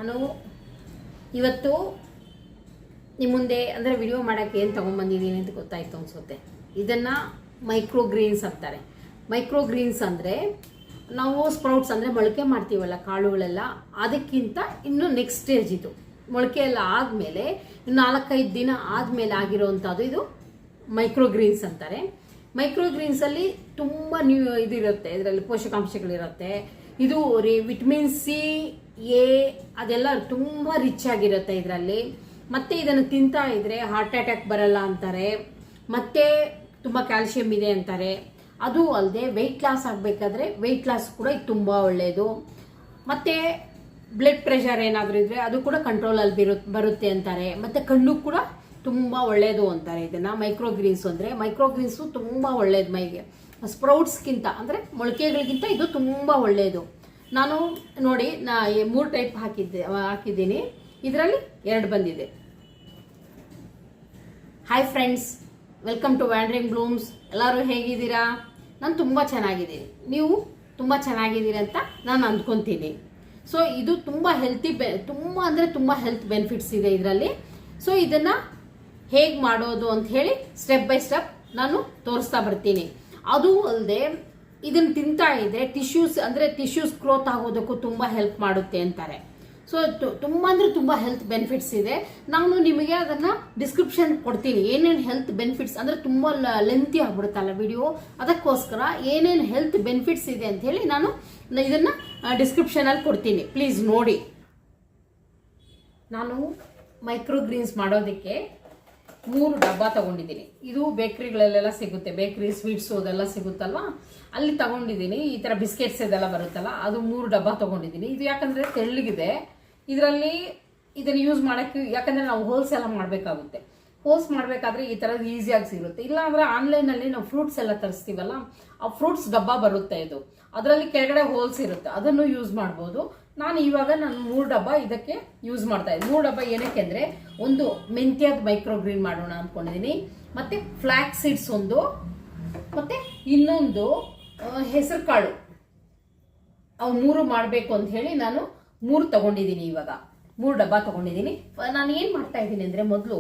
ನಾನು ಇವತ್ತು ನಿಮ್ಮ ಮುಂದೆ ಅಂದರೆ ವಿಡಿಯೋ ಮಾಡೋಕ್ಕೆ ಏನು ತೊಗೊಂಬಂದಿದ್ದೀನಿ ಅಂತ ಗೊತ್ತಾಯಿತು ಅನಿಸುತ್ತೆ. ಇದನ್ನು ಮೈಕ್ರೋಗ್ರೀನ್ಸ್ ಅಂತಾರೆ. ಮೈಕ್ರೋಗ್ರೀನ್ಸ್ ಅಂದರೆ ನಾವು ಸ್ಪ್ರೌಟ್ಸ್ ಅಂದರೆ ಮೊಳಕೆ ಮಾಡ್ತೀವಲ್ಲ ಕಾಳುಗಳೆಲ್ಲ, ಅದಕ್ಕಿಂತ ಇನ್ನೂ ನೆಕ್ಸ್ಟ್ ಸ್ಟೇಜ್ ಇದು. ಮೊಳಕೆ ಎಲ್ಲ ಆದಮೇಲೆ 4-5 ದಿನ ಆದಮೇಲೆ ಆಗಿರೋವಂಥದ್ದು ಇದು ಮೈಕ್ರೋಗ್ರೀನ್ಸ್ ಅಂತಾರೆ. ಮೈಕ್ರೋಗ್ರೀನ್ಸಲ್ಲಿ ತುಂಬ ಇದಿರುತ್ತೆ, ಇದರಲ್ಲಿ ಪೋಷಕಾಂಶಗಳಿರುತ್ತೆ. ಇದು ವಿಟಮಿನ್ ಸಿ, ಎ ಅದೆಲ್ಲ ತುಂಬ ರಿಚ್ ಆಗಿರುತ್ತೆ ಇದರಲ್ಲಿ. ಮತ್ತು ಇದನ್ನು ತಿಂತಾ ಇದ್ರೆ ಹಾರ್ಟ್ ಅಟ್ಯಾಕ್ ಬರಲ್ಲ ಅಂತಾರೆ. ಮತ್ತು ತುಂಬ ಕ್ಯಾಲ್ಶಿಯಂ ಇದೆ ಅಂತಾರೆ. ಅದು ಅಲ್ಲದೆ ವೆಯ್ಟ್ ಲಾಸ್ ಆಗಬೇಕಾದ್ರೆ ವೆಯ್ಟ್ ಲಾಸ್ ಕೂಡ ಇದು ತುಂಬ ಒಳ್ಳೆಯದು. ಮತ್ತು ಬ್ಲಡ್ ಪ್ರೆಷರ್ ಏನಾದರೂ ಇದ್ದರೆ ಅದು ಕೂಡ ಕಂಟ್ರೋಲಲ್ಲಿ ಬರುತ್ತೆ ಅಂತಾರೆ. ಮತ್ತು ಕಣ್ಣು ಕೂಡ ತುಂಬ ಒಳ್ಳೆಯದು ಅಂತಾರೆ. ಇದನ್ನು ಮೈಕ್ರೋಗ್ರೀನ್ಸ್ ಅಂದರೆ ಮೈಕ್ರೋಗ್ರೀನ್ಸು ತುಂಬ ಒಳ್ಳೆಯದು ಮೈಗೆ. ಸ್ಪ್ರೌಟ್ಸ್ಗಿಂತ ಅಂದರೆ ಮೊಳಕೆಗಳಿಗಿಂತ ಇದು ತುಂಬ ಒಳ್ಳೆಯದು. ನಾನು ನೋಡಿ 3 ಟೈಪ್ ಹಾಕಿದ್ದೀನಿ. ಇದರಲ್ಲಿ 2 ಬಂದಿದೆ. Hi friends, welcome to wandering blooms. ಎಲ್ಲರೂ ಹೇಗಿದ್ದೀರಾ? ನಾನು ತುಂಬ ಚೆನ್ನಾಗಿದ್ದೀನಿ, ನೀವು ತುಂಬ ಚೆನ್ನಾಗಿದ್ದೀರಿ ಅಂತ ನಾನು ಅಂದ್ಕೊತೀನಿ. ಸೊ ಇದು ತುಂಬ ಹೆಲ್ತಿ, ತುಂಬ ಅಂದರೆ ತುಂಬ ಹೆಲ್ತ್ ಬೆನಿಫಿಟ್ಸ್ ಇದೆ ಇದರಲ್ಲಿ. ಸೊ ಇದನ್ನು ಹೇಗೆ ಮಾಡೋದು ಅಂತ ಹೇಳಿ ಸ್ಟೆಪ್ ಬೈ ಸ್ಟೆಪ್ ನಾನು ತೋರಿಸ್ತಾ ಬರ್ತೀನಿ. ಅದು ಅಲ್ಲದೆ ಇದನ್ನು ತಿಂತಾ ಇದ್ದರೆ ಟಿಶ್ಯೂಸ್ ಗ್ರೋತ್ ಆಗೋದಕ್ಕೂ ತುಂಬ ಹೆಲ್ಪ್ ಮಾಡುತ್ತೆ ಅಂತಾರೆ. ಸೊ ತುಂಬ ಅಂದರೆ ತುಂಬ ಹೆಲ್ತ್ ಬೆನಿಫಿಟ್ಸ್ ಇದೆ. ನಾನು ನಿಮಗೆ ಅದನ್ನು ಡಿಸ್ಕ್ರಿಪ್ಷನ್ ಕೊಡ್ತೀನಿ, ಏನೇನು ಹೆಲ್ತ್ ಬೆನಿಫಿಟ್ಸ್ ಅಂದರೆ ತುಂಬ ಲೆಂತಿ ಆಗ್ಬಿಡುತ್ತಲ್ಲ ವಿಡಿಯೋ, ಅದಕ್ಕೋಸ್ಕರ ಏನೇನು ಹೆಲ್ತ್ ಬೆನಿಫಿಟ್ಸ್ ಇದೆ ಅಂತ ಹೇಳಿ ನಾನು ಇದನ್ನು ಡಿಸ್ಕ್ರಿಪ್ಷನಲ್ಲಿ ಕೊಡ್ತೀನಿ, ಪ್ಲೀಸ್ ನೋಡಿ. ನಾನು ಮೈಕ್ರೋಗ್ರೀನ್ಸ್ ಮಾಡೋದಕ್ಕೆ 3 ಡಬ್ಬ ತಗೊಂಡಿದ್ದೀನಿ. ಇದು ಬೇಕ್ರಿಗಳಲ್ಲೆಲ್ಲ ಸಿಗುತ್ತೆ, ಬೇಕ್ರಿ ಸ್ವೀಟ್ಸು ಅದೆಲ್ಲ ಸಿಗುತ್ತಲ್ವ, ಅಲ್ಲಿ ತಗೊಂಡಿದ್ದೀನಿ. ಈ ಥರ ಬಿಸ್ಕೆಟ್ಸ್ ಇದೆಲ್ಲ ಬರುತ್ತಲ್ಲ, ಅದು 3 ಡಬ್ಬ ತಗೊಂಡಿದ್ದೀನಿ. ಇದು ಯಾಕಂದರೆ ತೆಳ್ಳಗಿದೆ, ಇದರಲ್ಲಿ ಇದನ್ನು ಯೂಸ್ ಮಾಡೋಕ್ಕೆ, ಯಾಕಂದರೆ ನಾವು ಹೋಲ್ಸ್ ಎಲ್ಲ ಮಾಡಬೇಕಾಗುತ್ತೆ. ಹೋಲ್ಸ್ ಮಾಡಬೇಕಾದ್ರೆ ಈ ಥರದ್ದು ಈಸಿಯಾಗಿ ಸಿಗುತ್ತೆ. ಇಲ್ಲಾಂದರೆ ಆನ್ಲೈನಲ್ಲಿ ನಾವು ಫ್ರೂಟ್ಸ್ ಎಲ್ಲ ತರಿಸ್ತೀವಲ್ಲ, ಆ ಫ್ರೂಟ್ಸ್ ಡಬ್ಬ ಬರುತ್ತೆ. ಇದು ಅದರಲ್ಲಿ ಕೆಳಗಡೆ ಹೋಲ್ಸ್ ಇರುತ್ತೆ, ಅದನ್ನು ಯೂಸ್ ಮಾಡ್ಬೋದು. ನಾನು 3 ಡಬ್ಬ ಇದಕ್ಕೆ ಯೂಸ್ ಮಾಡ್ತಾ ಇದ್ದೀನಿ. 3 ಡಬ್ಬ ಏನಕ್ಕೆ ಅಂದರೆ, ಒಂದು ಮೆಂತ್ಯದ ಮೈಕ್ರೋಗ್ರೀನ್ ಮಾಡೋಣ ಅಂದ್ಕೊಂಡಿದ್ದೀನಿ, ಮತ್ತು ಫ್ಲ್ಯಾಕ್ಸ್ ಸೀಡ್ಸ್ ಒಂದು, ಮತ್ತು ಇನ್ನೊಂದು ಹೆಸರು ಕಾಳು. ಅವು 3 ಮಾಡಬೇಕು ಅಂತ ಹೇಳಿ ನಾನು 3 ತಗೊಂಡಿದ್ದೀನಿ. ಇವಾಗ 3 ಡಬ್ಬ ತಗೊಂಡಿದ್ದೀನಿ. ನಾನು ಏನು ಮಾಡ್ತಾ ಇದ್ದೀನಿ ಅಂದರೆ, ಮೊದಲು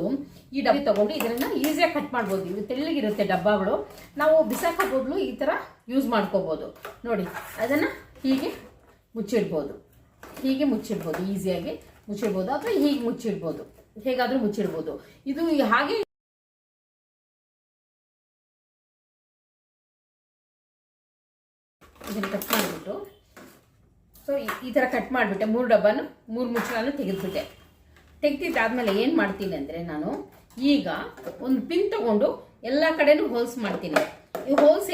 ಈ ಡಬ್ಬಿ ತಗೊಂಡು ಇದನ್ನು ಈಸಿಯಾಗಿ ಕಟ್ ಮಾಡ್ಬೋದು. ಇದು ತೆಳ್ಳಗಿರುತ್ತೆ ಡಬ್ಬಗಳು, ನಾವು ಬಿಸಾಕೋ ಬದಲು ಈ ಥರ ಯೂಸ್ ಮಾಡ್ಕೋಬೋದು. ನೋಡಿ, ಅದನ್ನು ಹೀಗೆ ಮುಚ್ಚಿಡ್ಬೋದು, ಈಸಿಯಾಗಿ ಮುಚ್ಚಿಡ್ಬೋದು, ಅಥವಾ ಹೀಗೆ ಮುಚ್ಚಿಡ್ಬೋದು, ಹೇಗಾದರೂ ಮುಚ್ಚಿಡ್ಬೋದು. ಇದು ಹಾಗೆ ಇದನ್ನು ಕಟ್ ಮಾಡಿಬಿಟ್ಟು, ಸೊ ಈ ಥರ ಕಟ್ ಮಾಡಿಬಿಟ್ಟೆ. 3 ಡಬ್ಬನು 3 ಮುಚ್ಚಳನು ತೆಗೆದಿದ್ದಾದ್ಮೇಲೆ ಏನು ಮಾಡ್ತೀನಿ ಅಂದರೆ, ನಾನು ಈಗ ಒಂದು ಪಿನ್ ತಗೊಂಡು ಎಲ್ಲ ಕಡೆನೂ ಹೋಲ್ಸ್ ಮಾಡ್ತೀನಿ. ಈ ಹೋಲ್ಸ್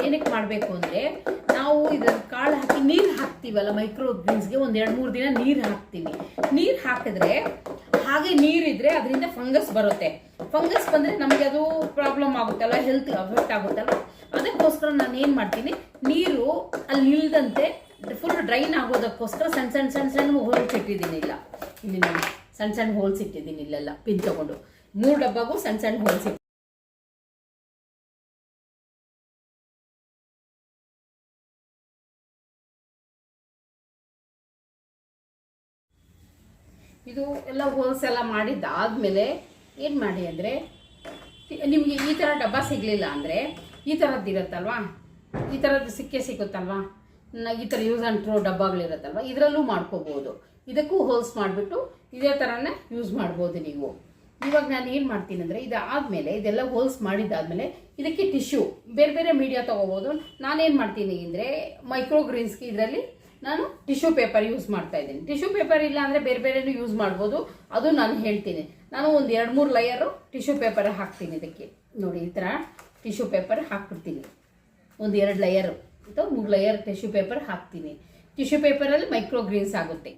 ಏನಕ್ಕೆ ಮಾಡಬೇಕು ಅಂದರೆ, ನಾವು ಇದನ್ನು ಕಾಳು ಹಾಕಿ ನೀರು ಹಾಕ್ತೀವಲ್ಲ ಮೈಕ್ರೋಗ್ರೀನ್ಸ್ಗೆ, ಒಂದು 2-3 ದಿನ ನೀರು ಹಾಕ್ತೀನಿ. ನೀರು ಹಾಕಿದ್ರೆ, ಹಾಗೆ ನೀರಿದ್ರೆ ಅದರಿಂದ ಫಂಗಸ್ ಬರುತ್ತೆ. ಫಂಗಸ್ ಬಂದರೆ ನಮಗೆ ಅದು ಪ್ರಾಬ್ಲಮ್ ಆಗುತ್ತಲ್ಲ, ಹೆಲ್ತ್ ಅಫೆಕ್ಟ್ ಆಗುತ್ತಲ್ಲ. ಅದಕ್ಕೋಸ್ಕರ ನಾನು ಏನು ಮಾಡ್ತೀನಿ, ನೀರು ಅಲ್ಲಿ ನಿಲ್ದಂತೆ ಫುಲ್ ಡ್ರೈನ್ ಆಗೋದಕ್ಕೋಸ್ಕರ ಸಣ್ಣ ಹೋಲ್ಸ್ ಇಟ್ಟಿದ್ದೀನಿ. ಇಲ್ಲಿ ನಾನು ಸಣ್ಣ ಹೋಲ್ಸ್ ಇಟ್ಟಿದ್ದೀನಿ ಇಲ್ಲೆಲ್ಲ, ಪಿನ್ ತಗೊಂಡು 3 ಡಬ್ಬಗೂ ಸಣ್ಣ ಹೋಲ್ಸ್ ಇಟ್ಟು. ಇದು ಎಲ್ಲ ಹೋಲ್ಸ್ ಎಲ್ಲ ಮಾಡಿದ್ದಾದ್ಮೇಲೆ ಏನು ಮಾಡಿ ಅಂದರೆ, ನಿಮಗೆ ಈ ಥರ ಡಬ್ಬ ಸಿಗಲಿಲ್ಲ ಅಂದರೆ ಈ ಥರದ್ದು ಇರುತ್ತಲ್ವಾ, ಈ ಥರದ್ದು ಸಿಗುತ್ತಲ್ವಾ, ಈ ಥರ ಯೂಸ್ ಆ್ಯಂಡ್ ಥ್ರೋ ಡಬ್ಬಗಳಿರುತ್ತಲ್ವ, ಇದರಲ್ಲೂ ಮಾಡ್ಕೋಬೋದು. ಇದಕ್ಕೂ ಹೋಲ್ಸ್ ಮಾಡಿಬಿಟ್ಟು ಇದೇ ಥರನೇ ಯೂಸ್ ಮಾಡ್ಬೋದು ನೀವು. ಇವಾಗ ನಾನು ಏನು ಮಾಡ್ತೀನಿ ಅಂದರೆ, ಇದಾದಮೇಲೆ ಇದೆಲ್ಲ ಹೋಲ್ಸ್ ಮಾಡಿದ್ದಾದಮೇಲೆ ಇದಕ್ಕೆ ಟಿಶ್ಯೂ ಬೇರೆ ಮೀಡಿಯಾ ತೊಗೋಬೋದು. ನಾನೇನು ಮಾಡ್ತೀನಿ ಅಂದರೆ, ಮೈಕ್ರೋಗ್ರೀನ್ಸ್ಗೆ ಇದರಲ್ಲಿ ನಾನು ಟಿಶ್ಯೂ ಪೇಪರ್ ಯೂಸ್ ಮಾಡ್ತಾ ಇದ್ದೀನಿ. ಟಿಶ್ಯೂ ಪೇಪರ್ ಇಲ್ಲ ಅಂದರೆ ಬೇರೆನೂ ಯೂಸ್ ಮಾಡ್ಬೋದು, ಅದು ನಾನು ಹೇಳ್ತೀನಿ. ನಾನು ಒಂದು 2-3 ಲೇಯರು ಟಿಶ್ಯೂ ಪೇಪರ್ ಹಾಕ್ತೀನಿ ಇದಕ್ಕೆ. ನೋಡಿ, ಈ ಥರ ಟಿಶ್ಯೂ ಪೇಪರ್ ಹಾಕ್ಬಿಡ್ತೀನಿ. ಒಂದು 2 ಲೇಯರು ಅಥವಾ 3 ಲೇಯರ್ ಟಿಶ್ಯೂ ಪೇಪರ್ ಹಾಕ್ತೀನಿ. ಟಿಶ್ಯೂ ಪೇಪರಲ್ಲಿ ಮೈಕ್ರೋಗ್ರೀನ್ಸ್ ಆಗುತ್ತೆ.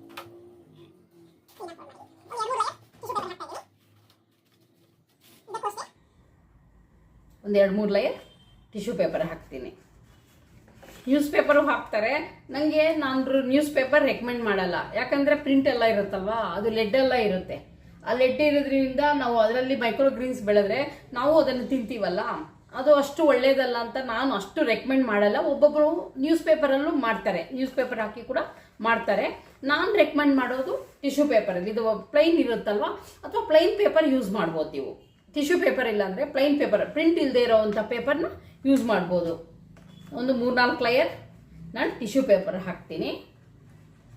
ಒಂದು 2-3 ಲೇಯರ್ ಟಿಶ್ಯೂ ಪೇಪರ್ ಹಾಕ್ತೀನಿ. ನ್ಯೂಸ್ ಪೇಪರು ಹಾಕ್ತಾರೆ. ನಾನು ನ್ಯೂಸ್ ಪೇಪರ್ ರೆಕಮೆಂಡ್ ಮಾಡಲ್ಲ, ಯಾಕಂದರೆ ಪ್ರಿಂಟ್ ಎಲ್ಲ ಇರುತ್ತಲ್ವಾ, ಅದು ಲೆಡ್ ಎಲ್ಲ ಇರುತ್ತೆ. ಆ ಲೆಡ್ ಇರೋದ್ರಿಂದ ನಾವು ಅದರಲ್ಲಿ ಮೈಕ್ರೋಗ್ರೀನ್ಸ್ ಬೆಳೆದ್ರೆ ನಾವು ಅದನ್ನು ತಿಂತೀವಲ್ಲ, ಅದು ಅಷ್ಟು ಒಳ್ಳೇದಲ್ಲ ಅಂತ ನಾನು ಅಷ್ಟು ರೆಕಮೆಂಡ್ ಮಾಡಲ್ಲ. ಒಬ್ಬೊಬ್ಬರು ನ್ಯೂಸ್ ಪೇಪರಲ್ಲೂ ಮಾಡ್ತಾರೆ, ನ್ಯೂಸ್ ಪೇಪರ್ ಹಾಕಿ ಕೂಡ ಮಾಡ್ತಾರೆ. ನಾನು ರೆಕಮೆಂಡ್ ಮಾಡೋದು ಟಿಶ್ಯೂ ಪೇಪರಲ್ಲಿ. ಇದು ಪ್ಲೈನ್ ಇರುತ್ತಲ್ವ, ಅಥವಾ ಪ್ಲೈನ್ ಪೇಪರ್ ಯೂಸ್ ಮಾಡ್ಬೋದು ನೀವು. ಟಿಶ್ಯೂ ಪೇಪರ್ ಇಲ್ಲ ಅಂದರೆ ಪ್ಲೈನ್ ಪೇಪರ್, ಪ್ರಿಂಟ್ ಇಲ್ಲದೆ ಇರೋವಂಥ ಪೇಪರ್ನ ಯೂಸ್ ಮಾಡ್ಬೋದು. ಒಂದು 3-4 ಲೇಯರ್ ನಾನು ಟಿಶ್ಯೂ ಪೇಪರ್ ಹಾಕ್ತೀನಿ.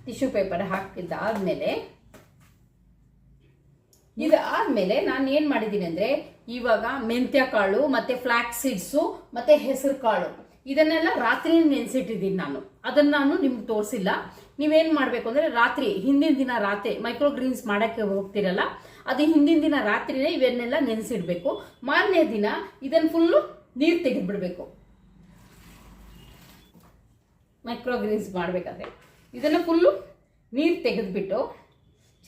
ಟಿಶ್ಯೂ ಪೇಪರ್ ಹಾಕಿದ್ದಾದಮೇಲೆ ಇದಾದಮೇಲೆ ನಾನು ಏನು ಮಾಡಿದ್ದೀನಿ ಅಂದರೆ, ಇವಾಗ ಮೆಂತ್ಯ ಕಾಳು ಮತ್ತು ಫ್ಲ್ಯಾಕ್ಸ್ ಸೀಡ್ಸು ಮತ್ತು ಹೆಸರು ಕಾಳು ಇದನ್ನೆಲ್ಲ ರಾತ್ರಿ ನೆನೆಸಿಟ್ಟಿದ್ದೀನಿ ನಾನು. ಅದನ್ನು ನಾನು ನಿಮ್ಗೆ ತೋರಿಸಿಲ್ಲ. ನೀವೇನು ಮಾಡಬೇಕು ಅಂದರೆ ರಾತ್ರಿ, ಹಿಂದಿನ ದಿನ ರಾತ್ರಿ ಮೈಕ್ರೋಗ್ರೀನ್ಸ್ ಮಾಡೋಕ್ಕೆ ಹೋಗ್ತಿರಲ್ಲ, ಅದು ಹಿಂದಿನ ದಿನ ರಾತ್ರಿನೇ ಇವನ್ನೆಲ್ಲ ನೆನೆಸಿಡಬೇಕು. ಮಾರನೇ ದಿನ ಇದನ್ನು ಫುಲ್ಲು ನೀರು ತೆಗೆದುಬಿಡಬೇಕು. ಮೈಕ್ರೋಗ್ರೀನ್ಸ್ ಮಾಡಬೇಕಾದ್ರೆ ಇದನ್ನು ಫುಲ್ಲು ನೀರು ತೆಗೆದುಬಿಟ್ಟು,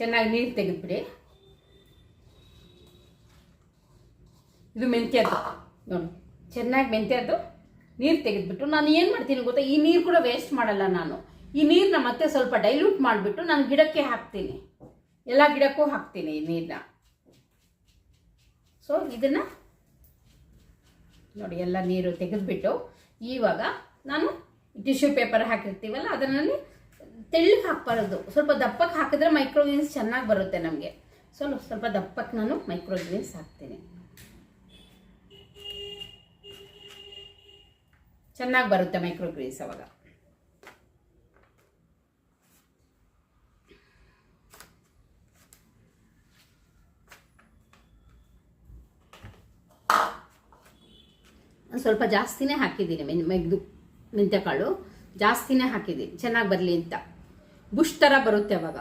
ಚೆನ್ನಾಗಿ ನೀರು ತೆಗೆದುಬಿಡಿ. ಇದು ಮೆಂತ್ಯದ್ದು ನೋಡಿ, ಚೆನ್ನಾಗಿ ಮೆಂತ್ಯದ್ದು ನೀರು ತೆಗೆದುಬಿಟ್ಟು ನಾನು ಏನು ಮಾಡ್ತೀನಿ ಗೊತ್ತಾ, ಈ ನೀರು ಕೂಡ ವೇಸ್ಟ್ ಮಾಡಲ್ಲ ನಾನು. ಈ ನೀರನ್ನ ಮತ್ತೆ ಸ್ವಲ್ಪ ಡೈಲ್ಯೂಟ್ ಮಾಡಿಬಿಟ್ಟು ನಾನು ಗಿಡಕ್ಕೆ ಹಾಕ್ತೀನಿ, ಎಲ್ಲ ಗಿಡಕ್ಕೂ ಹಾಕ್ತೀನಿ ಈ ನೀರನ್ನ. ಸೊ ಇದನ್ನು ನೋಡಿ, ಎಲ್ಲ ನೀರು ತೆಗೆದುಬಿಟ್ಟು ಇವಾಗ ನಾನು ಟಿಶ್ಯೂ ಪೇಪರ್ ಹಾಕಿರ್ತೀವಲ್ಲ ಅದರಲ್ಲಿ ತೆಳ್ಳಗೆ ಹಾಕ್ಬಾರ್ದು, ಸ್ವಲ್ಪ ದಪ್ಪಕ್ಕೆ ಹಾಕಿದ್ರೆ ಮೈಕ್ರೋಗ್ರೀನ್ಸ್ ಚೆನ್ನಾಗಿ ಬರುತ್ತೆ ನಮಗೆ. ಸ್ವಲ್ಪ ದಪ್ಪಕ್ಕೆ ನಾನು ಮೈಕ್ರೋಗ್ರೀನ್ಸ್ ಹಾಕ್ತೀನಿ, ಚೆನ್ನಾಗಿ ಬರುತ್ತೆ ಮೈಕ್ರೋಗ್ರೀನ್ಸ್ ಅವಾಗ. ಸ್ವಲ್ಪ ಜಾಸ್ತಿನೇ ಹಾಕಿದ್ದೀನಿ ಮೆಂತ್ಯಕಾಳು ಜಾಸ್ತಿನೇ ಹಾಕಿದ್ದೀನಿ, ಚೆನ್ನಾಗಿ ಬರಲಿ ಅಂತ. ಬುಷ್ ಥರ ಬರುತ್ತೆ ಅವಾಗ.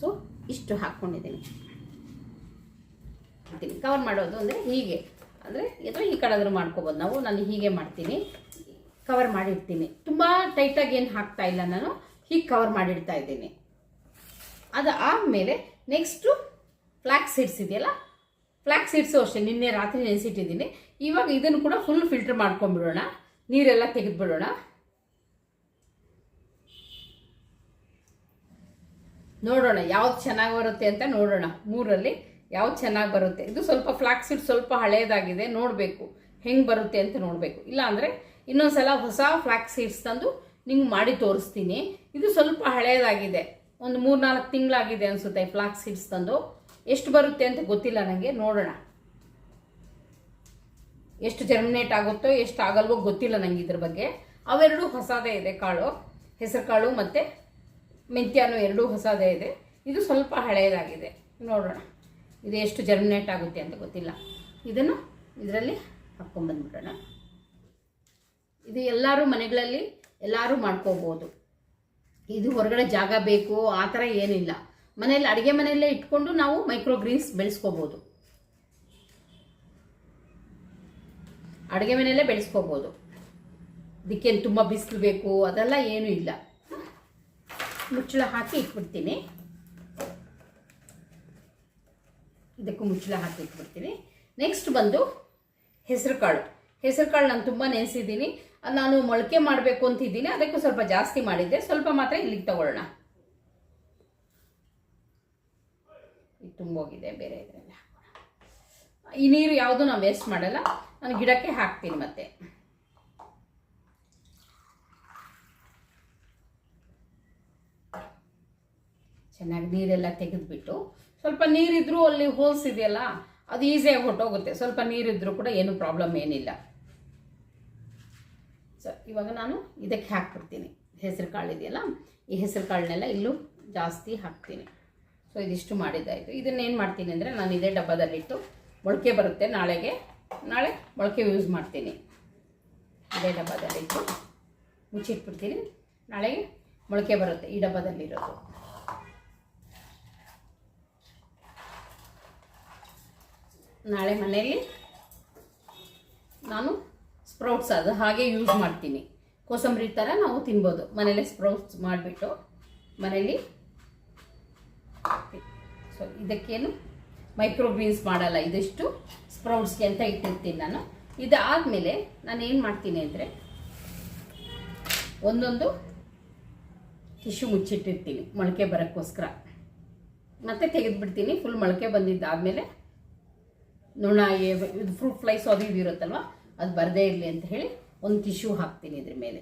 ಸೊ ಇಷ್ಟು ಹಾಕ್ಕೊಂಡಿದ್ದೀನಿ. ಕವರ್ ಮಾಡೋದು ಅಂದರೆ ಹೀಗೆ, ಅಂದರೆ ಅಥವಾ ಈ ಕಡೆ ಆದರೂ ಮಾಡ್ಕೋಬೋದು ನಾವು. ನಾನು ಹೀಗೆ ಮಾಡ್ತೀನಿ, ಕವರ್ ಮಾಡಿರ್ತೀನಿ. ತುಂಬ ಟೈಟಾಗಿ ಏನು ಹಾಕ್ತಾ ಇಲ್ಲ ನಾನು, ಹೀಗೆ ಕವರ್ ಮಾಡಿಡ್ತಾ ಇದ್ದೀನಿ. ಅದು ಆದಮೇಲೆ ನೆಕ್ಸ್ಟು ಫ್ಲ್ಯಾಕ್ಸ್ ಸೀಡ್ಸ್ ಇದೆಯಲ್ಲ, ಫ್ಲ್ಯಾಕ್ಸ್ ಸೀಡ್ಸು ಅಷ್ಟೇ ನಿನ್ನೆ ರಾತ್ರಿ ನೆನೆಸಿಟ್ಟಿದ್ದೀನಿ. ಇವಾಗ ಇದನ್ನು ಕೂಡ ಫುಲ್ ಫಿಲ್ಟರ್ ಮಾಡ್ಕೊಂಡ್ಬಿಡೋಣ, ನೀರೆಲ್ಲ ತೆಗೆದುಬಿಡೋಣ. ನೋಡೋಣ ಯಾವ್ದು ಚೆನ್ನಾಗಿ ಬರುತ್ತೆ ಅಂತ ನೋಡೋಣ. 3ರಲ್ಲಿ ಯಾವ್ದು ಚೆನ್ನಾಗಿ ಬರುತ್ತೆ. ಇದು ಸ್ವಲ್ಪ ಫ್ಲ್ಯಾಕ್ಸ್ ಸೀಡ್ಸ್ ಸ್ವಲ್ಪ ಹಳೇದಾಗಿದೆ, ನೋಡಬೇಕು ಹೆಂಗೆ ಬರುತ್ತೆ ಅಂತ ನೋಡಬೇಕು. ಇಲ್ಲ ಅಂದರೆ ಇನ್ನೊಂದ್ಸಲ ಹೊಸ ಫ್ಲ್ಯಾಕ್ಸ್ ಸೀಡ್ಸ್ ತಂದು ನಿಮ್ಗೆ ಮಾಡಿ ತೋರಿಸ್ತೀನಿ. ಇದು ಸ್ವಲ್ಪ ಹಳೇದಾಗಿದೆ, ಒಂದು 3-4 ತಿಂಗಳಾಗಿದೆ ಅನಿಸುತ್ತೆ ಫ್ಲ್ಯಾಕ್ಸ್ ಸೀಡ್ಸ್ ತಂದು. ಎಷ್ಟು ಬರುತ್ತೆ ಅಂತ ಗೊತ್ತಿಲ್ಲ ನನಗೆ, ನೋಡೋಣ. ಎಷ್ಟು ಜರ್ಮಿನೇಟ್ ಆಗುತ್ತೋ ಎಷ್ಟು ಆಗಲ್ವೋ ಗೊತ್ತಿಲ್ಲ ನನಗೆ ಇದ್ರ ಬಗ್ಗೆ. ಅವೆರಡು ಹೊಸದೇ ಇದೆ ಕಾಳು, ಹೆಸರು ಕಾಳು ಮತ್ತು ಮೆಂತ್ಯನೂ ಎರಡೂ ಹೊಸದೇ ಇದೆ. ಇದು ಸ್ವಲ್ಪ ಹಳೆಯದಾಗಿದೆ, ನೋಡೋಣ ಇದು ಎಷ್ಟು ಜರ್ಮಿನೇಟ್ ಆಗುತ್ತೆ ಅಂತ ಗೊತ್ತಿಲ್ಲ. ಇದನ್ನು ಇದರಲ್ಲಿ ಹಾಕ್ಕೊಂಬಂದ್ಬಿಡೋಣ. ಇದು ಎಲ್ಲರೂ ಮನೆಗಳಲ್ಲಿ ಎಲ್ಲರೂ ಮಾಡ್ಕೋಬೋದು. ಇದು ಹೊರಗಡೆ ಜಾಗ ಬೇಕು ಆ ಥರ ಏನಿಲ್ಲ. ಮನೆಯಲ್ಲಿ ಅಡುಗೆ ಮನೆಯಲ್ಲೇ ಇಟ್ಕೊಂಡು ನಾವು ಮೈಕ್ರೋಗ್ರೀನ್ಸ್ ಬೆಳೆಸ್ಕೋಬೋದು, ಅಡುಗೆ ಮನೆಯಲ್ಲೇ ಬೆಳೆಸ್ಕೋಬೋದು. ಇದಕ್ಕೇನು ತುಂಬ ಬಿಸಿಲು ಬೇಕು ಅದೆಲ್ಲ ಏನೂ ಇಲ್ಲ. ಮುಚ್ಚಳ ಹಾಕಿ ಇಟ್ಬಿಡ್ತೀನಿ, ಇದಕ್ಕೂ ಮುಚ್ಚಳ ಹಾಕಿ ಇಟ್ಬಿಡ್ತೀನಿ. ನೆಕ್ಸ್ಟ್ ಬಂದು ಹೆಸರು ಕಾಳು. ಹೆಸರು ಕಾಳು ನಾನು ತುಂಬ ನೆನೆಸಿದ್ದೀನಿ. ನಾನು ಮೊಳಕೆ ಮಾಡಬೇಕು ಅಂತಿದ್ದೀನಿ, ಅದಕ್ಕೂ ಸ್ವಲ್ಪ ಜಾಸ್ತಿ ಮಾಡಿದ್ದೆ, ಸ್ವಲ್ಪ ಮಾತ್ರ ಇಲ್ಲಿಗೆ ತಗೊಳ್ಳೋಣ. ಇದು ತುಂಬೋಗಿದೆ, ಬೇರೆ ಇದರಲ್ಲಿ ಹಾಕೋಣ. ಈ ನೀರು ಯಾವುದು ನಾವು ವೇಸ್ಟ್ ಮಾಡಲ್ಲ, ನಾನು ಗಿಡಕ್ಕೆ ಹಾಕ್ತೀನಿ. ಮತ್ತೆ ಚೆನ್ನಾಗಿ ನೀರೆಲ್ಲ ತೆಗೆದುಬಿಟ್ಟು, ಸ್ವಲ್ಪ ನೀರಿದ್ರೂ ಅಲ್ಲಿ ಹೋಲ್ಸ್ ಇದೆಯಲ್ಲ ಅದು ಈಸಿಯಾಗಿ ಹೊಟ್ಟೋಗುತ್ತೆ. ಸ್ವಲ್ಪ ನೀರಿದ್ರೂ ಕೂಡ ಏನು ಪ್ರಾಬ್ಲಮ್ ಏನಿಲ್ಲ. ಸೊ ಇವಾಗ ನಾನು ಇದಕ್ಕೆ ಹಾಕ್ಬಿಡ್ತೀನಿ. ಹೆಸರು ಕಾಳು ಇದೆಯಲ್ಲ, ಈ ಹೆಸರು ಕಾಳನ್ನೆಲ್ಲ ಇಲ್ಲೂ ಜಾಸ್ತಿ ಹಾಕ್ತೀನಿ. ಸೊ ಇದಿಷ್ಟು ಮಾಡಿದ್ದಾಯಿತು. ಇದನ್ನೇನು ಮಾಡ್ತೀನಿ ಅಂದರೆ, ನಾನು ಇದೇ ಡಬ್ಬದಲ್ಲಿಟ್ಟು ಮೊಳಕೆ ಬರುತ್ತೆ, ನಾಳೆ ಮೊಳಕೆ ಯೂಸ್ ಮಾಡ್ತೀನಿ. ಇದೇ ಡಬ್ಬದಲ್ಲಿಟ್ಟು ಮುಚ್ಚಿಟ್ಬಿಡ್ತೀನಿ, ನಾಳೆಗೆ ಮೊಳಕೆ ಬರುತ್ತೆ ಈ ಡಬ್ಬದಲ್ಲಿರೋದು. ನಾಳೆ ಮನೆಯಲ್ಲಿ ನಾನು ಸ್ಪ್ರೌಟ್ಸ್ ಅದು ಹಾಗೆ ಯೂಸ್ ಮಾಡ್ತೀನಿ. ಕೋಸಂಬರಿ ಥರ ನಾವು ತಿನ್ಬೋದು ಮನೇಲಿ. ಸ್ಪ್ರೌಟ್ಸ್ ಮಾಡಿಬಿಟ್ಟು ಮನೇಲಿ. ಸೊ ಇದಕ್ಕೇನು ಮೈಕ್ರೋಗ್ರೀನ್ಸ್ ಮಾಡಲ್ಲ, ಇದಿಷ್ಟು ಸ್ಪ್ರೌಟ್ಸ್ಗೆ ಅಂತ ಇಟ್ಟಿರ್ತೀನಿ ನಾನು. ಇದಾದಮೇಲೆ ನಾನು ಏನು ಮಾಡ್ತೀನಿ ಅಂದರೆ, ಒಂದೊಂದು ಟಿಶ್ಯೂ ಮುಚ್ಚಿಟ್ಟಿರ್ತೀನಿ ಮೊಳಕೆ ಬರೋಕ್ಕೋಸ್ಕರ. ಮತ್ತೆ ತೆಗೆದುಬಿಡ್ತೀನಿ. ಫುಲ್ ಮೊಳಕೆ ಬಂದಿದ್ದಾದಮೇಲೆ ನೊಣ, ಇದು ಫ್ರೂಟ್ ಫ್ಲೈಸ್ ಅದು ಇದು ಇರುತ್ತಲ್ವ, ಅದು ಬರದೇ ಇರಲಿ ಅಂತ ಹೇಳಿ ಒಂದು ಟಿಶ್ಯೂ ಹಾಕ್ತೀನಿ ಇದ್ರ ಮೇಲೆ.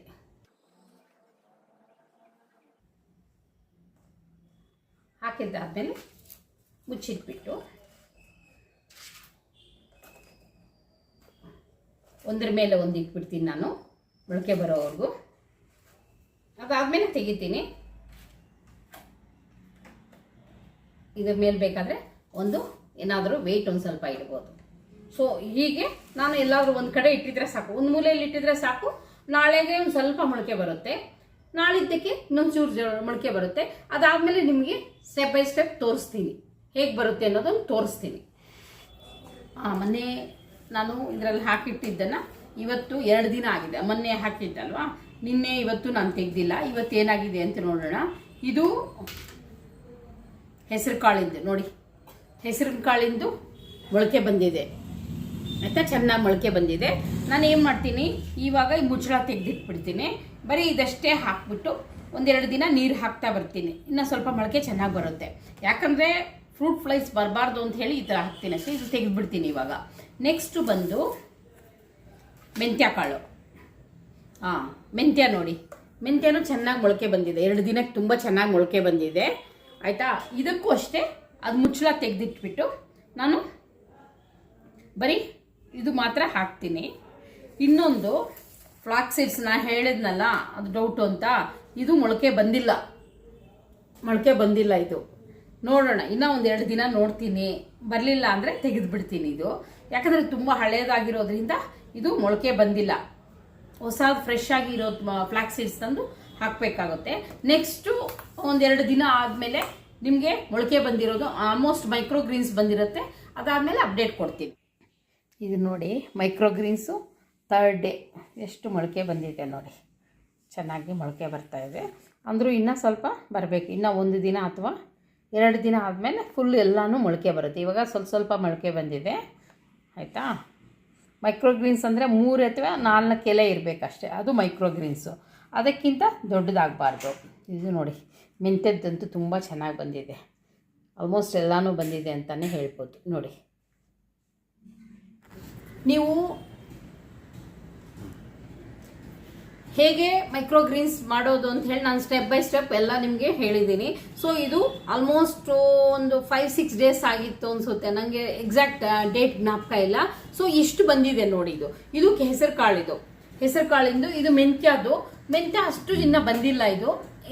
ಹಾಕಿದ್ದಾದ್ಮೇಲೆ ಮುಚ್ಚಿಟ್ಬಿಟ್ಟು ಒಂದ್ರ ಮೇಲೆ ಒಂದು ಇಟ್ಬಿಡ್ತೀನಿ ನಾನು ಮೊಳಕೆ ಬರೋವರೆಗೂ. ಅದಾದಮೇಲೆ ತೆಗಿತೀನಿ. ಇದ್ರ ಮೇಲೆ ಬೇಕಾದರೆ ಒಂದು ಏನಾದರೂ ವೆಯ್ಟ್ ಒಂದು ಸ್ವಲ್ಪ ಇಡ್ಬೋದು. ಸೊ ಹೀಗೆ ನಾನು ಎಲ್ಲಾದರೂ ಒಂದು ಕಡೆ ಇಟ್ಟಿದ್ರೆ ಸಾಕು, ಒಂದು ಮೂಲೆಯಲ್ಲಿ ಇಟ್ಟಿದ್ರೆ ಸಾಕು. ನಾಳೆಗೆ ಒಂದು ಸ್ವಲ್ಪ ಮೊಳಕೆ ಬರುತ್ತೆ, ನಾಳಿದ್ದಕ್ಕೆ ಇನ್ನೊಂದು ಚೂರು ಮೊಳಕೆ ಬರುತ್ತೆ. ಅದಾದಮೇಲೆ ನಿಮಗೆ ಸ್ಟೆಪ್ ಬೈ ಸ್ಟೆಪ್ ತೋರಿಸ್ತೀನಿ ಹೇಗೆ ಬರುತ್ತೆ ಅನ್ನೋದನ್ನು ತೋರಿಸ್ತೀನಿ. ಮೊನ್ನೆ ನಾನು ಇದರಲ್ಲಿ ಹಾಕಿಟ್ಟಿದ್ದನ್ನು ಇವತ್ತು 2 ದಿನ ಆಗಿದೆ. ಮೊನ್ನೆ ಹಾಕಿದ್ದಲ್ವಾ, ನಿನ್ನೆ ಇವತ್ತು ನಾನು ತೆಗೆದಿಲ್ಲ. ಇವತ್ತು ಏನಾಗಿದೆ ಅಂತ ನೋಡೋಣ. ಇದು ಹೆಸರು ಕಾಳಿಂದು ನೋಡಿ, ಹೆಸರು ಕಾಳಿಂದು ಮೊಳಕೆ ಬಂದಿದೆ ಆಯಿತಾ, ಚೆನ್ನಾಗಿ ಮೊಳಕೆ ಬಂದಿದೆ. ನಾನು ಏನು ಮಾಡ್ತೀನಿ ಇವಾಗ ಈ ಮುಚ್ಚಳ ತೆಗೆದಿಟ್ಬಿಡ್ತೀನಿ. ಬರೀ ಇದಷ್ಟೇ ಹಾಕ್ಬಿಟ್ಟು 1-2 ದಿನ ನೀರು ಹಾಕ್ತಾ ಬರ್ತೀನಿ. ಇನ್ನು ಸ್ವಲ್ಪ ಮೊಳಕೆ ಚೆನ್ನಾಗಿ ಬರುತ್ತೆ. ಯಾಕಂದರೆ ಫ್ರೂಟ್ ಫ್ಲೈಸ್ ಬರಬಾರ್ದು ಅಂತ ಹೇಳಿ ಈ ಥರ ಹಾಕ್ತೀನಿ ಅಷ್ಟೇ. ಇದು ತೆಗೆದುಬಿಡ್ತೀನಿ ಇವಾಗ. ನೆಕ್ಸ್ಟು ಬಂದು ಮೆಂತ್ಯ ಕಾಳು. ಮೆಂತ್ಯ ನೋಡಿ, ಮೆಂತ್ಯನೂ ಚೆನ್ನಾಗಿ ಮೊಳಕೆ ಬಂದಿದೆ. 2 ದಿನಕ್ಕೆ ತುಂಬ ಚೆನ್ನಾಗಿ ಮೊಳಕೆ ಬಂದಿದೆ ಆಯಿತಾ. ಇದಕ್ಕೂ ಅಷ್ಟೇ ಅದು ಮುಚ್ಚಳ ತೆಗೆದಿಟ್ಬಿಟ್ಟು ನಾನು ಬರೀ ಇದು ಮಾತ್ರ ಹಾಕ್ತೀನಿ. ಇನ್ನೊಂದು ಫ್ಲಾಕ್ಸ್ ಸೀಡ್ಸ್ ನಾನು ಹೇಳಿದ್ನಲ್ಲ, ಅದು ಡೌಟು ಅಂತ, ಇದು ಮೊಳಕೆ ಬಂದಿಲ್ಲ ಇದು. ನೋಡೋಣ, ಇನ್ನೂ 1-2 ದಿನ ನೋಡ್ತೀನಿ. ಬರಲಿಲ್ಲ ಅಂದರೆ ತೆಗೆದುಬಿಡ್ತೀನಿ ಇದು. ಯಾಕಂದರೆ ತುಂಬ ಹಳೇದಾಗಿರೋದ್ರಿಂದ ಇದು ಮೊಳಕೆ ಬಂದಿಲ್ಲ. ಹೊಸ ಫ್ರೆಶ್ ಆಗಿರೋ ಫ್ಲಾಕ್ಸ್ ಸೀಡ್ಸ್ ತಂದು ಹಾಕಬೇಕಾಗುತ್ತೆ. ನೆಕ್ಸ್ಟು 1-2 ದಿನ ಆದಮೇಲೆ ನಿಮಗೆ ಮೊಳಕೆ ಬಂದಿರೋದು ಆಲ್ಮೋಸ್ಟ್ ಮೈಕ್ರೋಗ್ರೀನ್ಸ್ ಬಂದಿರುತ್ತೆ. ಅದಾದಮೇಲೆ ಅಪ್ಡೇಟ್ ಕೊಡ್ತೀನಿ. ಇದು ನೋಡಿ ಮೈಕ್ರೋಗ್ರೀನ್ಸು 3rd ಡೇ ಎಷ್ಟು ಮೊಳಕೆ ಬಂದಿದೆ ನೋಡಿ, ಚೆನ್ನಾಗಿ ಮೊಳಕೆ ಬರ್ತಾ ಇದೆ. ಅಂದರೂ ಇನ್ನೂ ಸ್ವಲ್ಪ ಬರಬೇಕು. ಇನ್ನೂ 1 ದಿನ ಅಥವಾ 2 ದಿನ ಆದಮೇಲೆ ಫುಲ್ ಎಲ್ಲನೂ ಮೊಳಕೆ ಬರುತ್ತೆ. ಇವಾಗ ಸ್ವಲ್ಪ ಮೊಳಕೆ ಬಂದಿದೆ ಆಯಿತಾ. ಮೈಕ್ರೋಗ್ರೀನ್ಸ್ ಅಂದರೆ 3 ಅಥವಾ 4 ಎಲೆ ಇರಬೇಕಷ್ಟೇ, ಅದು ಮೈಕ್ರೋಗ್ರೀನ್ಸು. ಅದಕ್ಕಿಂತ ದೊಡ್ಡದಾಗಬಾರ್ದು. ಇದು ನೋಡಿ ಮೆಂತ್ಯದ್ದಂತೂ ತುಂಬ ಚೆನ್ನಾಗಿ ಬಂದಿದೆ. ಆಲ್ಮೋಸ್ಟ್ ಎಲ್ಲನೂ ಬಂದಿದೆ ಅಂತಲೇ ಹೇಳ್ಬೋದು ನೋಡಿ. ನೀವು ಹೇಗೆ ಮೈಕ್ರೋಗ್ರೀನ್ಸ್ ಮಾಡೋದು ಅಂತ ಹೇಳಿ ನಾನು ಸ್ಟೆಪ್ ಬೈ ಸ್ಟೆಪ್ ಎಲ್ಲ ನಿಮಗೆ ಹೇಳಿದ್ದೀನಿ. ಸೊ ಇದು ಆಲ್ಮೋಸ್ಟ್ ಒಂದು 5-6 ಡೇಸ್ ಆಗಿತ್ತು ಅನಿಸುತ್ತೆ, ನನಗೆ ಎಕ್ಸಾಕ್ಟ್ ಡೇಟ್ ಜ್ಞಾಪಕ ಇಲ್ಲ. ಸೊ ಇಷ್ಟು ಬಂದಿದೆ ನೋಡಿ. ಇದು ಹೆಸರು ಕಾಳಿಂದು. ಇದು ಮೆಂತ್ಯ ಅಷ್ಟು ಇನ್ನೂ ಬಂದಿಲ್ಲ. ಇದು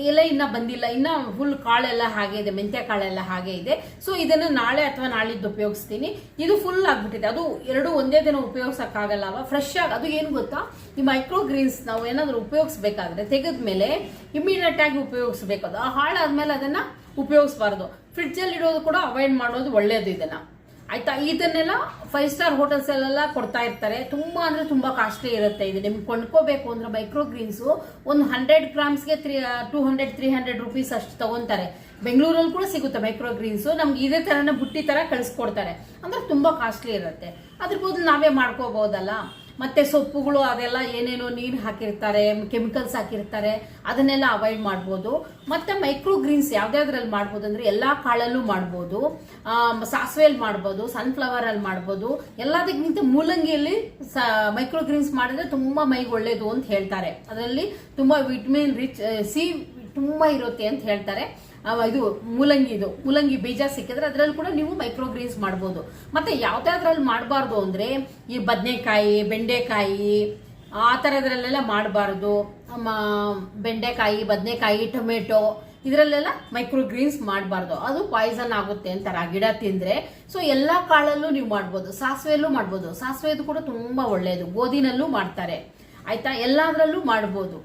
ಎಲೆ ಇನ್ನೂ ಬಂದಿಲ್ಲ, ಇನ್ನೂ ಫುಲ್ ಕಾಳೆಲ್ಲ ಹಾಗೆ ಇದೆ, ಮೆಂತ್ಯ ಕಾಳೆಲ್ಲ ಹಾಗೆ ಇದೆ. ಸೊ ಇದನ್ನು ನಾಳೆ ಅಥವಾ ನಾಳಿದ್ದು ಉಪಯೋಗಿಸ್ತೀನಿ. ಇದು ಫುಲ್ ಆಗಿಬಿಟ್ಟಿದೆ. ಅದು 2 ಒಂದೇ ದಿನ ಉಪಯೋಗಿಸೋಕ್ಕಾಗಲ್ಲ ಅಲ್ವಾ, ಫ್ರೆಶ್ ಆಗಿ. ಅದು ಏನು ಗೊತ್ತಾ, ಈ ಮೈಕ್ರೋಗ್ರೀನ್ಸ್ ನಾವು ಏನಾದರೂ ಉಪಯೋಗಿಸ್ಬೇಕಾದ್ರೆ ತೆಗೆದ್ಮೇಲೆ ಇಮಿಡಿಯೇಟ್ ಆಗಿ ಉಪಯೋಗಿಸ್ಬೇಕು. ಅದು ಹಾಳಾದ್ಮೇಲೆ ಅದನ್ನು ಉಪಯೋಗಿಸ್ಬಾರ್ದು. ಫ್ರಿಡ್ಜಲ್ಲಿ ಇಡೋದು ಕೂಡ ಅವಾಯ್ಡ್ ಮಾಡೋದು ಒಳ್ಳೆಯದು ಇದನ್ನು ಆಯಿತಾ. ಇದನ್ನೆಲ್ಲ 5 ಸ್ಟಾರ್ ಹೋಟೆಲ್ಸಲ್ಲೆಲ್ಲ ಕೊಡ್ತಾ ಇರ್ತಾರೆ. ತುಂಬ ಅಂದರೆ ತುಂಬ ಕಾಸ್ಟ್ಲಿ ಇರುತ್ತೆ. ಇದು ನಿಮ್ಗೆ ಕೊಂಡ್ಕೋಬೇಕು ಅಂದರೆ ಮೈಕ್ರೋಗ್ರೀನ್ಸು ಒಂದು 100 ಗ್ರಾಮ್ಸ್ಗೆ 200-300 ರುಪೀಸ್ ಅಷ್ಟು ತೊಗೊತಾರೆ. ಬೆಂಗಳೂರಲ್ಲಿ ಕೂಡ ಸಿಗುತ್ತೆ ಮೈಕ್ರೋಗ್ರೀನ್ಸು. ನಮ್ಗೆ ಇದೇ ಥರನೇ ಬುಟ್ಟಿ ಥರ ಕಳಿಸ್ಕೊಡ್ತಾರೆ. ಅಂದರೆ ತುಂಬ ಕಾಸ್ಟ್ಲಿ ಇರುತ್ತೆ. ಅದ್ರ ಬದಲು ನಾವೇ ಮಾಡ್ಕೋಬೋದಲ್ಲ. ಮತ್ತು ಸೊಪ್ಪುಗಳು ಅದೆಲ್ಲ ಏನೇನೋ ನೀರು ಹಾಕಿರ್ತಾರೆ, ಕೆಮಿಕಲ್ಸ್ ಹಾಕಿರ್ತಾರೆ, ಅದನ್ನೆಲ್ಲ ಅವಾಯ್ಡ್ ಮಾಡ್ಬೋದು. ಮತ್ತು ಮೈಕ್ರೋಗ್ರೀನ್ಸ್ ಯಾವುದ್ಯಾವ್ದ್ರಲ್ಲಿ ಮಾಡ್ಬೋದು ಅಂದರೆ ಎಲ್ಲ ಕಾಳಲ್ಲೂ ಮಾಡ್ಬೋದು, ಸಾಸಿವೆಯಲ್ಲಿ ಮಾಡ್ಬೋದು, ಸನ್ಫ್ಲವರಲ್ಲಿ ಮಾಡ್ಬೋದು. ಎಲ್ಲದಕ್ಕಿಂತ ಮೂಲಂಗಿಯಲ್ಲಿ ಮೈಕ್ರೋಗ್ರೀನ್ಸ್ ಮಾಡಿದ್ರೆ ತುಂಬ ಮೈಗೆ ಒಳ್ಳೆಯದು ಅಂತ ಹೇಳ್ತಾರೆ. ಅದರಲ್ಲಿ ತುಂಬ ವಿಟಮಿನ್ ರಿಚ್ ಸಿ ತುಂಬ ಇರುತ್ತೆ ಅಂತ ಹೇಳ್ತಾರೆ. ಇದು ಮೂಲಂಗಿ ಬೀಜ ಸಿಕ್ಕಿದ್ರೆ ಅದರಲ್ಲಿ ಕೂಡ ನೀವು ಮೈಕ್ರೋಗ್ರೀನ್ಸ್ ಮಾಡ್ಬೋದು. ಮತ್ತು ಯಾವುದಾದ್ರಲ್ಲಿ ಮಾಡಬಾರ್ದು ಅಂದರೆ ಈ ಬದನೆಕಾಯಿ, ಬೆಂಡೆಕಾಯಿ ಆ ಥರದ್ರಲ್ಲೆಲ್ಲ ಮಾಡಬಾರ್ದು. ಬೆಂಡೆಕಾಯಿ, ಬದನೆಕಾಯಿ, ಟೊಮೆಟೊ ಇದರಲ್ಲೆಲ್ಲ ಮೈಕ್ರೋಗ್ರೀನ್ಸ್ ಮಾಡಬಾರ್ದು. ಅದು ಪಾಯ್ಸನ್ ಆಗುತ್ತೆ ಅಂತಾರೆ ಆ ಗಿಡ ತಿಂದರೆ. ಸೊ ಎಲ್ಲ ಕಾಳಲ್ಲೂ ನೀವು ಮಾಡ್ಬೋದು, ಸಾಸಿವೆಯಲ್ಲೂ ಮಾಡ್ಬೋದು. ಸಾಸಿವೆದು ಕೂಡ ತುಂಬ ಒಳ್ಳೆಯದು. ಗೋಧಿನಲ್ಲೂ ಮಾಡ್ತಾರೆ ಆಯಿತಾ, ಎಲ್ಲದರಲ್ಲೂ ಮಾಡ್ಬೋದು.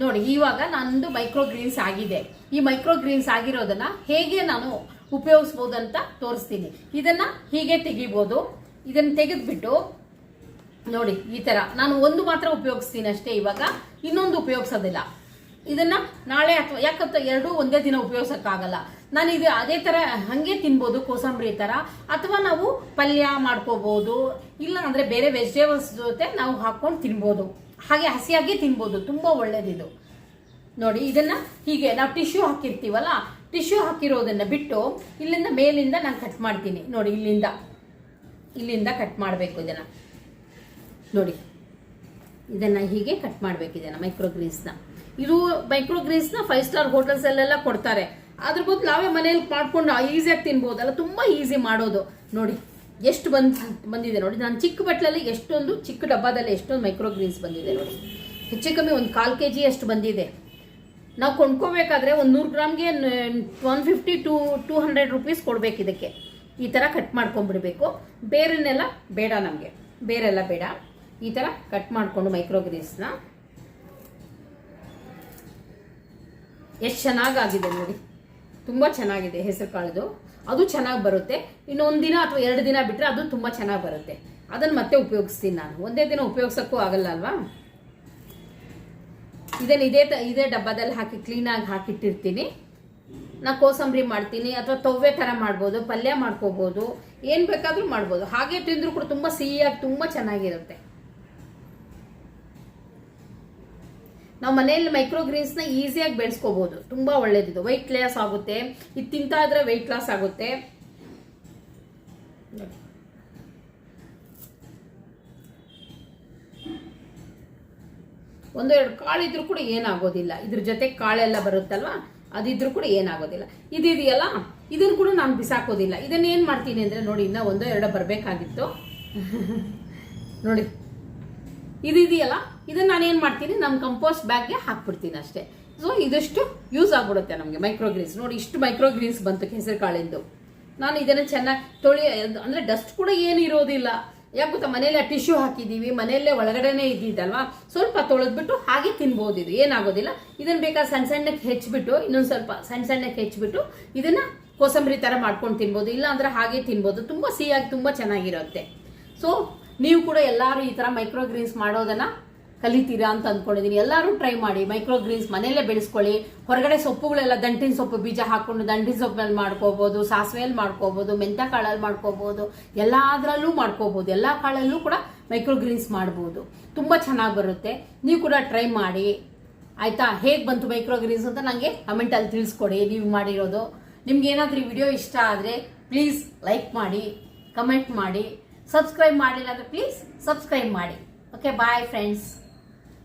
ನೋಡಿ ಇವಾಗ ನಂದು ಮೈಕ್ರೋಗ್ರೀನ್ಸ್ ಆಗಿದೆ. ಈ ಮೈಕ್ರೋಗ್ರೀನ್ಸ್ ಆಗಿರೋದನ್ನ ಹೇಗೆ ನಾನು ಉಪಯೋಗಿಸ್ಬೋದು ಅಂತ ತೋರಿಸ್ತೀನಿ. ಇದನ್ನ ಹೀಗೆ ತೆಗಿಬೋದು. ಇದನ್ನ ತೆಗೆದ್ಬಿಟ್ಟು ನೋಡಿ ಈ ತರ ನಾನು ಒಂದು ಮಾತ್ರ ಉಪಯೋಗಿಸ್ತೀನಿ ಅಷ್ಟೇ. ಇವಾಗ ಇನ್ನೊಂದು ಉಪಯೋಗಿಸೋದಿಲ್ಲ. ಇದನ್ನ ನಾಳೆ ಅಥವಾ ಯಾಕಂತ 2 ಒಂದೇ ದಿನ ಉಪಯೋಗಿಸೋಕ್ಕಾಗಲ್ಲ. ನಾನು ಇದು ಅದೇ ತರ ಹಂಗೆ ತಿನ್ಬೋದು, ಕೋಸಂಬರಿ ತರ, ಅಥವಾ ನಾವು ಪಲ್ಯ ಮಾಡ್ಕೋಬಹುದು. ಇಲ್ಲ ಅಂದ್ರೆ ಬೇರೆ ವೆಜಿಟೇಬಲ್ಸ್ ಜೊತೆ ನಾವು ಹಾಕೊಂಡು ತಿನ್ಬೋದು. ಹಾಗೆ ಹಸಿಯಾಗಿ ತಿನ್ಬೋದು, ತುಂಬ ಒಳ್ಳೇದಿದು. ನೋಡಿ ಇದನ್ನ ಹೀಗೆ ನಾವು ಟಿಶ್ಯೂ ಹಾಕಿರ್ತೀವಲ್ಲ, ಟಿಶ್ಯೂ ಹಾಕಿರೋದನ್ನ ಬಿಟ್ಟು ಇಲ್ಲಿಂದ ಮೇಲಿಂದ ನಾನು ಕಟ್ ಮಾಡ್ತೀನಿ. ನೋಡಿ ಇಲ್ಲಿಂದ ಕಟ್ ಮಾಡಬೇಕು ಇದನ್ನ. ನೋಡಿ ಇದನ್ನು ಹೀಗೆ ಕಟ್ ಮಾಡಬೇಕು. ಇದನ್ನು ಮೈಕ್ರೋಗ್ರೀನ್ಸ್ನ, ಇದು ಮೈಕ್ರೋಗ್ರೀನ್ಸ್ನ 5 ಸ್ಟಾರ್ ಹೋಟೆಲ್ಸಲ್ಲೆಲ್ಲ ಕೊಡ್ತಾರೆ. ಅದ್ರ ಬದಲು ನಾವೇ ಮನೇಲಿ ಮಾಡ್ಕೊಂಡು ಈಸಿಯಾಗಿ ತಿನ್ಬೋದಲ್ಲ, ತುಂಬ ಈಸಿ ಮಾಡೋದು. ನೋಡಿ ಎಷ್ಟು ಬಂದಿದೆ ನೋಡಿ, ನಾನು ಚಿಕ್ಕ ಬಟ್ಲಲ್ಲಿ ಎಷ್ಟೊಂದು ಚಿಕ್ಕ ಡಬ್ಬದಲ್ಲಿ ಎಷ್ಟೊಂದು ಮೈಕ್ರೋಗ್ರೀನ್ಸ್ ಬಂದಿದೆ ನೋಡಿ. ಹೆಚ್ಚು ಕಮ್ಮಿ ಒಂದು 1/4 kg ಅಷ್ಟು ಬಂದಿದೆ. ನಾವು ಕೊಂಡ್ಕೋಬೇಕಾದ್ರೆ ಒಂದು 100 ಗ್ರಾಮ್ಗೆ 150 to 200 rupees ಕೊಡಬೇಕು. ಇದಕ್ಕೆ ಈ ಥರ ಕಟ್ ಮಾಡ್ಕೊಂಡ್ಬಿಡ್ಬೇಕು. ಬೇರೆನೆಲ್ಲ ಬೇಡ, ನಮಗೆ ಬೇರೆಲ್ಲ ಬೇಡ. ಈ ಥರ ಕಟ್ ಮಾಡಿಕೊಂಡು ಮೈಕ್ರೋಗ್ರೀನ್ಸ್ನ ಎಷ್ಟು ಚೆನ್ನಾಗಾಗಿದೆ ನೋಡಿ, ತುಂಬ ಚೆನ್ನಾಗಿದೆ. ಹೆಸರು ಕಾಳ್ದು ಅದು ಚೆನ್ನಾಗಿ ಬರುತ್ತೆ. ಇನ್ನು 1 ದಿನ ಅಥವಾ 2 ದಿನ ಬಿಟ್ಟರೆ ಅದು ತುಂಬ ಚೆನ್ನಾಗಿ ಬರುತ್ತೆ. ಅದನ್ನು ಮತ್ತೆ ಉಪಯೋಗಿಸ್ತೀನಿ ನಾನು, ಒಂದೇ ದಿನ ಉಪಯೋಗಿಸೋಕ್ಕೂ ಆಗಲ್ಲ ಅಲ್ವಾ. ಇದನ್ನು ಇದೇ ಡಬ್ಬದಲ್ಲಿ ಹಾಕಿ ಕ್ಲೀನಾಗಿ ಹಾಕಿಟ್ಟಿರ್ತೀನಿ. ನಾ ಕೋಸಂಬರಿ ಮಾಡ್ತೀನಿ ಅಥವಾ ತೊವ್ವೆ ಥರ ಮಾಡ್ಬೋದು, ಪಲ್ಯ ಮಾಡ್ಕೋಬೋದು, ಏನು ಬೇಕಾದರೂ ಮಾಡ್ಬೋದು. ಹಾಗೆ ತಿಂದರೂ ಕೂಡ ತುಂಬ ಸಿಹಿಯಾಗಿ ತುಂಬ ಚೆನ್ನಾಗಿರುತ್ತೆ. ನಾವು ಮನೆಯಲ್ಲಿ ಮೈಕ್ರೋಗ್ರೀನ್ಸ್ನ ಈಸಿಯಾಗಿ ಬೆಳೆಸ್ಕೋಬೋದು, ತುಂಬ ಒಳ್ಳೇದಿದು. ವೆಯ್ಟ್ ಲಾಸ್ ಆಗುತ್ತೆ, ಇದು ತಿಂತಾ ಇದ್ರೆ ವೆಯ್ಟ್ ಲಾಸ್ ಆಗುತ್ತೆ. ಒಂದೆರಡು ಕಾಳಿದ್ರು ಕೂಡ ಏನಾಗೋದಿಲ್ಲ. ಇದ್ರ ಜೊತೆ ಕಾಳೆಲ್ಲ ಬರುತ್ತಲ್ವಾ, ಅದಿದ್ರು ಕೂಡ ಏನಾಗೋದಿಲ್ಲ. ಇದೆಯಲ್ಲ, ಇದನ್ನು ಕೂಡ ನಾನು ಬಿಸಾಕೋದಿಲ್ಲ. ಇದನ್ನೇನು ಮಾಡ್ತೀನಿ ಅಂದರೆ ನೋಡಿ, ಇನ್ನೂ 1-2 ಬರಬೇಕಾಗಿತ್ತು ನೋಡಿ. ಇದೆಯಲ್ಲ, ಇದನ್ನು ನಾನೇನು ಮಾಡ್ತೀನಿ, ನಮ್ಮ ಕಂಪೋಸ್ಟ್ ಬ್ಯಾಗ್ಗೆ ಹಾಕ್ಬಿಡ್ತೀನಿ ಅಷ್ಟೇ. ಸೊ ಇದಷ್ಟು ಯೂಸ್ ಆಗ್ಬಿಡುತ್ತೆ ನಮಗೆ ಮೈಕ್ರೋಗ್ರೀನ್ಸ್. ನೋಡಿ ಇಷ್ಟು ಮೈಕ್ರೋಗ್ರೀನ್ಸ್ ಬಂತು ಹೆಸರು ಕಾಳಿಂದು. ನಾನು ಇದನ್ನು ಚೆನ್ನಾಗಿ ಅಂದರೆ ಡಸ್ಟ್ ಕೂಡ ಏನು ಇರೋದಿಲ್ಲ. ಯಾಕೆ ಗೊತ್ತಾ, ಮನೇಲಿ ಟಿಶ್ಯೂ ಹಾಕಿದ್ದೀವಿ, ಮನೆಯಲ್ಲೇ ಒಳಗಡೆನೇ ಇದ್ದಿದ್ದಲ್ವಾ, ಸ್ವಲ್ಪ ತೊಳೆದ್ಬಿಟ್ಟು ಹಾಗೆ ತಿನ್ಬೋದು. ಇದು ಏನಾಗೋದಿಲ್ಲ. ಇದನ್ನು ಬೇಕಾದ್ರೆ ಸಣ್ಣ ಸಣ್ಣಕ್ಕೆ ಹೆಚ್ಚಿಬಿಟ್ಟು, ಇನ್ನೊಂದು ಸ್ವಲ್ಪ ಸಣ್ಣಕ್ಕೆ ಹೆಚ್ಚಿಬಿಟ್ಟು ಇದನ್ನು ಕೋಸಂಬರಿ ಥರ ಮಾಡ್ಕೊಂಡು ತಿನ್ಬೋದು, ಇಲ್ಲ ಅಂದರೆ ಹಾಗೆ ತಿನ್ಬೋದು. ತುಂಬ ಸಿಹಿಯಾಗಿ ತುಂಬ ಚೆನ್ನಾಗಿರುತ್ತೆ. ಸೊ ನೀವು ಕೂಡ ಎಲ್ಲರೂ ಈ ಥರ ಮೈಕ್ರೋಗ್ರೀನ್ಸ್ ಮಾಡೋದನ್ನು ಕಲಿತೀರಾ ಅಂತ ಅಂದ್ಕೊಂಡಿದ್ದೀನಿ. ಎಲ್ಲರೂ ಟ್ರೈ ಮಾಡಿ, ಮೈಕ್ರೋಗ್ರೀನ್ಸ್ ಮನೆಯಲ್ಲೇ ಬೆಳೆಸ್ಕೊಳ್ಳಿ. ಹೊರಗಡೆ ಸೊಪ್ಪುಗಳೆಲ್ಲ ದಂಟಿನ ಸೊಪ್ಪು ಬೀಜ ಹಾಕ್ಕೊಂಡು ದಂಟಿನ ಸೊಪ್ಪಲ್ಲಿ ಮಾಡ್ಕೋಬೋದು, ಸಾಸಿವೆಯಲ್ಲಿ ಮಾಡ್ಕೋಬೋದು, ಮೆಂತ್ಯ ಕಾಳಲ್ಲಿ ಮಾಡ್ಕೋಬೋದು, ಎಲ್ಲದರಲ್ಲೂ ಮಾಡ್ಕೋಬೋದು. ಎಲ್ಲ ಕಾಳಲ್ಲೂ ಕೂಡ ಮೈಕ್ರೋಗ್ರೀನ್ಸ್ ಮಾಡ್ಬೋದು, ತುಂಬ ಚೆನ್ನಾಗಿ ಬರುತ್ತೆ. ನೀವು ಕೂಡ ಟ್ರೈ ಮಾಡಿ ಆಯಿತಾ. ಹೇಗೆ ಬಂತು ಮೈಕ್ರೋಗ್ರೀನ್ಸ್ ಅಂತ ನನಗೆ ಕಮೆಂಟಲ್ಲಿ ತಿಳಿಸ್ಕೊಡಿ ನೀವು ಮಾಡಿರೋದು. ನಿಮ್ಗೆ ಏನಾದರೂ ಈ ವಿಡಿಯೋ ಇಷ್ಟ ಆದರೆ ಪ್ಲೀಸ್ ಲೈಕ್ ಮಾಡಿ, ಕಮೆಂಟ್ ಮಾಡಿ, ಸಬ್ಸ್ಕ್ರೈಬ್ ಮಾಡಿಲ್ಲ ಅಂದರೆ ಪ್ಲೀಸ್ ಸಬ್ಸ್ಕ್ರೈಬ್ ಮಾಡಿ. Okay, bye friends.